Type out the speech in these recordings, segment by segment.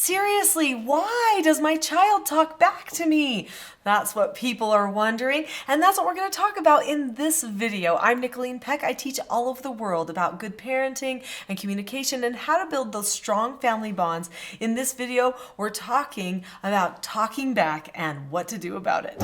Seriously, why does my child talk back to me? That's what people are wondering, and that's what we're going to talk about in this video. I'm Nicholeen Peck. I teach all over the world about good parenting and communication and how to build those strong family bonds. In this video, we're talking about talking back and what to do about it.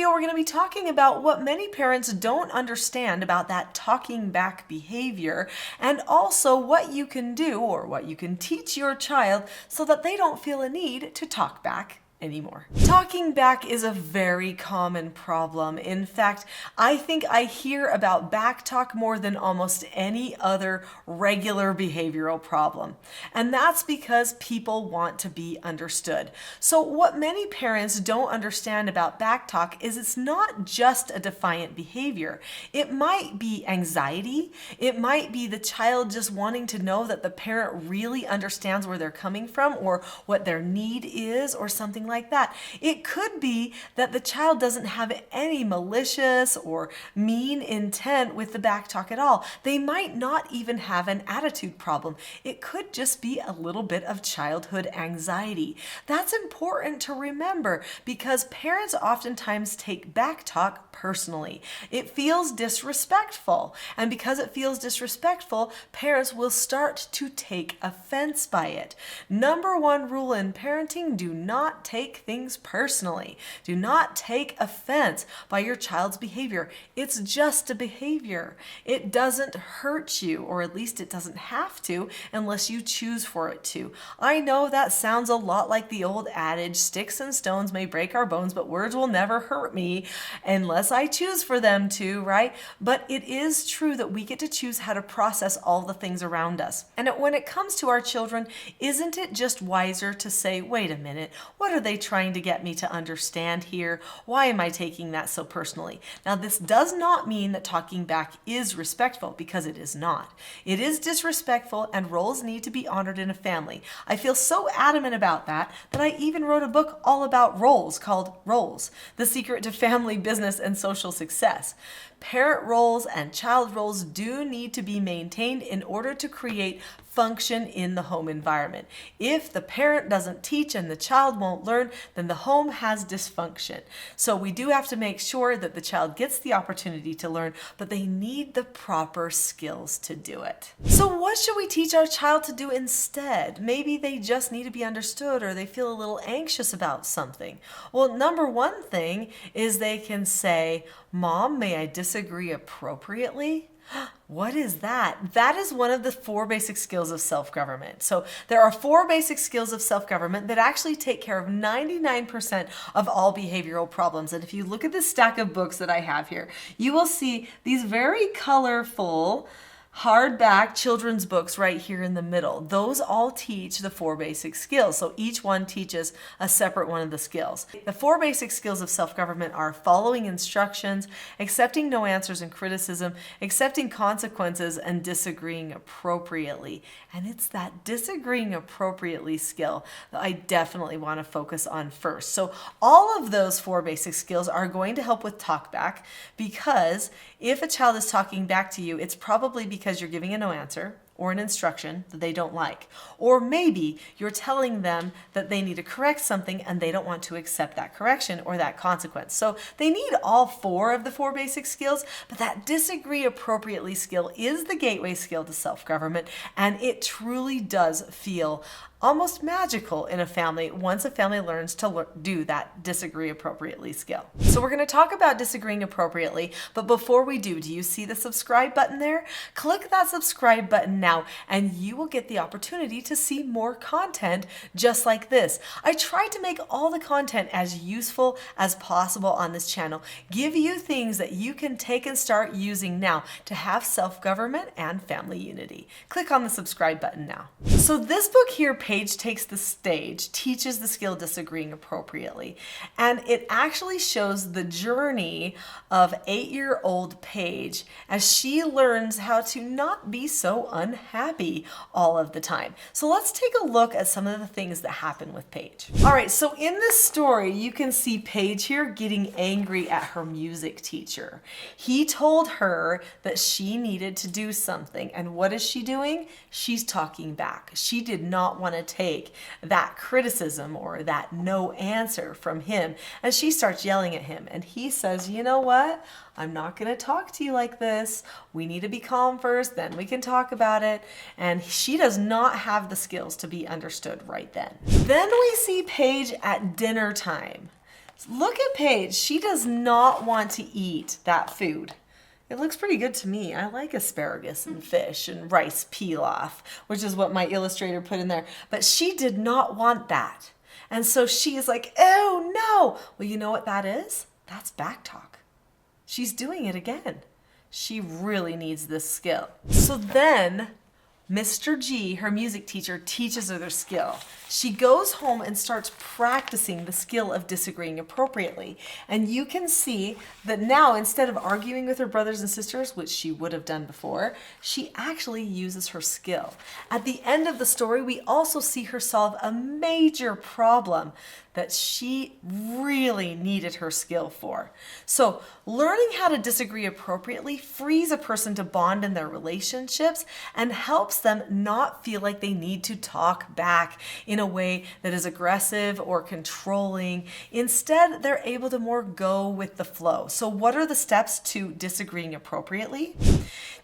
We're going to be talking about what many parents don't understand about that talking back behavior, and also what you can do or what you can teach your child so that they don't feel a need to talk back anymore. Talking back is a very common problem. In fact, I think I hear about back talk more than almost any other regular behavioral problem. And that's because people want to be understood. So what many parents don't understand about back talk is it's not just a defiant behavior. It might be anxiety. It might be the child just wanting to know that the parent really understands where they're coming from or what their need is or something like that. It could be that the child doesn't have any malicious or mean intent with the back talk at all. They might not even have an attitude problem. It could just be a little bit of childhood anxiety. That's important to remember because parents oftentimes take back talk personally. It feels disrespectful, and because it feels disrespectful, parents will start to take offense by it. Number one rule in parenting: do not take things personally. Do not take offense by your child's behavior. It's just a behavior. It doesn't hurt you, or at least it doesn't have to unless you choose for it to. I know that sounds a lot like the old adage, sticks and stones may break our bones, but words will never hurt me unless I choose for them to, right? But it is true that we get to choose how to process all the things around us. And when it comes to our children, isn't it just wiser to say, wait a minute, what are they trying to get me to understand here? Why am I taking that so personally? Now, this does not mean that talking back is respectful, because it is not. It is disrespectful, and roles need to be honored in a family. I feel so adamant about that I even wrote a book all about roles called Roles: The Secret to Family, Business, and Social Success. Parent roles and child roles do need to be maintained in order to create function in the home environment. If the parent doesn't teach and the child won't learn, then the home has dysfunction. So we do have to make sure that the child gets the opportunity to learn, but they need the proper skills to do it. So what should we teach our child to do instead? Maybe they just need to be understood, or they feel a little anxious about something. Well, number one thing is they can say, "Mom, may I disagree appropriately?" What is that? That is one of the 4 basic skills of self-government. So there are 4 basic skills of self-government that actually take care of 99% of all behavioral problems. And if you look at this stack of books that I have here, you will see these very colorful hardback children's books right here in the middle. Those all teach the 4 basic skills. So each one teaches a separate one of the skills. The 4 basic skills of self-government are following instructions, accepting no answers and criticism, accepting consequences, and disagreeing appropriately. And it's that disagreeing appropriately skill that I definitely want to focus on first. So all of those 4 basic skills are going to help with talkback, because if a child is talking back to you, it's probably because you're giving a no answer or an instruction that they don't like. Or maybe you're telling them that they need to correct something and they don't want to accept that correction or that consequence. So they need all 4 of the 4 basic skills, but that disagree appropriately skill is the gateway skill to self-government, and it truly does feel almost magical in a family once a family learns to do that disagree appropriately skill. So we're going to talk about disagreeing appropriately, but before we do you see the subscribe button there? Click that subscribe button now, and you will get the opportunity to see more content just like this. I try to make all the content as useful as possible on this channel, give you things that you can take and start using now to have self-government and family unity. Click on the subscribe button now. So this book here, Paige takes the stage, teaches the skill disagreeing appropriately. And it actually shows the journey of 8-year-old Paige as she learns how to not be so unhappy all of the time. So let's take a look at some of the things that happen with Paige. All right, so in this story, you can see Paige here getting angry at her music teacher. He told her that she needed to do something, and what is she doing? She's talking back. She did not want to take that criticism or that no answer from him, and she starts yelling at him, and he says, you know what? I'm not going to talk to you like this. We need to be calm first, then we can talk about it. And she does not have the skills to be understood right then. Then we see Paige at dinner time. Look at Paige. She does not want to eat that food. It looks pretty good to me. I like asparagus and fish and rice pilaf, which is what my illustrator put in there. But she did not want that. And so she is like, oh no. Well, you know what that is? That's backtalk. She's doing it again. She really needs this skill. So then Mr. G, her music teacher, teaches her their skill. She goes home and starts practicing the skill of disagreeing appropriately. And you can see that now, instead of arguing with her brothers and sisters, which she would have done before, she actually uses her skill. At the end of the story, we also see her solve a major problem that she really needed her skill for. So learning how to disagree appropriately frees a person to bond in their relationships and helps them not feel like they need to talk back in a way that is aggressive or controlling. Instead, they're able to more go with the flow. So what are the steps to disagreeing appropriately?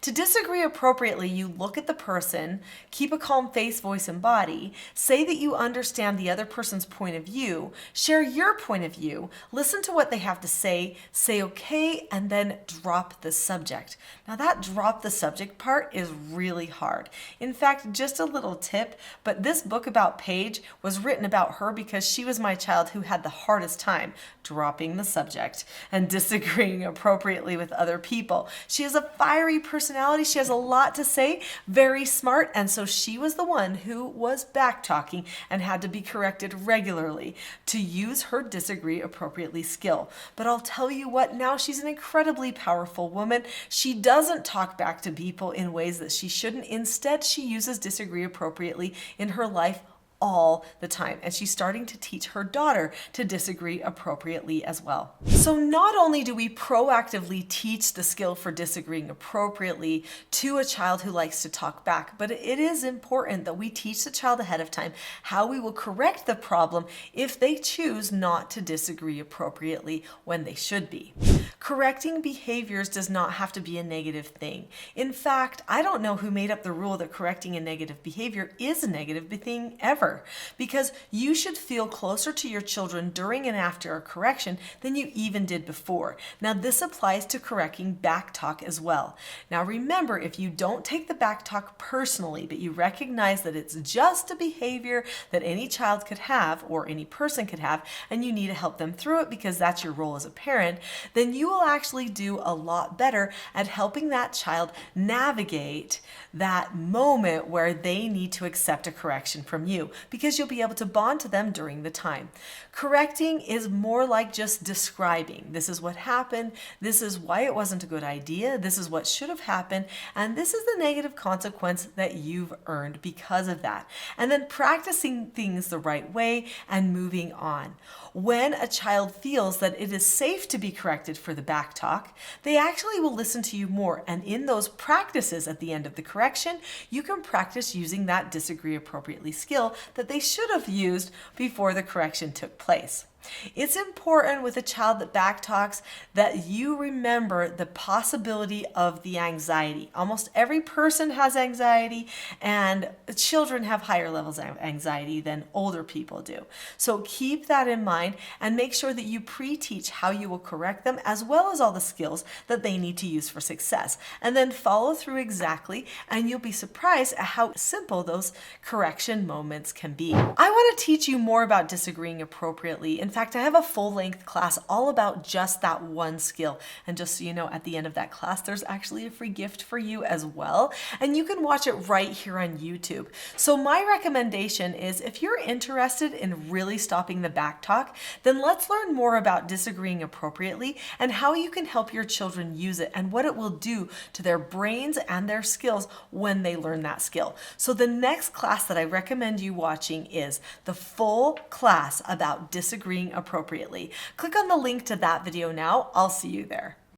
To disagree appropriately, you look at the person, keep a calm face, voice, and body, say that you understand the other person's point of view, share your point of view, listen to what they have to say okay, and then drop the subject. Now that drop the subject part is really hard. In fact, just a little tip, but this book about Paige was written about her because she was my child who had the hardest time dropping the subject and disagreeing appropriately with other people. She has a fiery personality. She has a lot to say, very smart, and so she was the one who was back-talking and had to be corrected regularly to use her disagree appropriately skill. But I'll tell you what, now she's an incredibly powerful woman. She doesn't talk back to people in ways that she shouldn't. Instead, she uses disagree appropriately in her life all the time. And she's starting to teach her daughter to disagree appropriately as well. So not only do we proactively teach the skill for disagreeing appropriately to a child who likes to talk back, but it is important that we teach the child ahead of time how we will correct the problem if they choose not to disagree appropriately when they should be. Correcting behaviors does not have to be a negative thing. In fact, I don't know who made up the rule that correcting a negative behavior is a negative thing ever. Because you should feel closer to your children during and after a correction than you even did before. Now this applies to correcting backtalk as well. Now remember, if you don't take the backtalk personally, but you recognize that it's just a behavior that any child could have or any person could have, and you need to help them through it because that's your role as a parent, then you will actually do a lot better at helping that child navigate that moment where they need to accept a correction from you, because you'll be able to bond to them during the time. Correcting is more like just describing. This is what happened. This is why it wasn't a good idea. This is what should have happened. And this is the negative consequence that you've earned because of that. And then practicing things the right way and moving on. When a child feels that it is safe to be corrected for the back talk, they actually will listen to you more. And in those practices at the end of the correction, you can practice using that disagree appropriately skill that they should have used before the correction took place. It's important with a child that backtalks that you remember the possibility of the anxiety. Almost every person has anxiety, and children have higher levels of anxiety than older people do. So keep that in mind and make sure that you pre-teach how you will correct them, as well as all the skills that they need to use for success. And then follow through exactly, and you'll be surprised at how simple those correction moments can be. I want to teach you more about disagreeing appropriately. In fact, I have a full-length class all about just that one skill. And just so you know, at the end of that class, there's actually a free gift for you as well. And you can watch it right here on YouTube. So my recommendation is if you're interested in really stopping the back talk, then let's learn more about disagreeing appropriately and how you can help your children use it and what it will do to their brains and their skills when they learn that skill. So the next class that I recommend you watching is the full class about disagreeing appropriately. Click on the link to that video now. I'll see you there.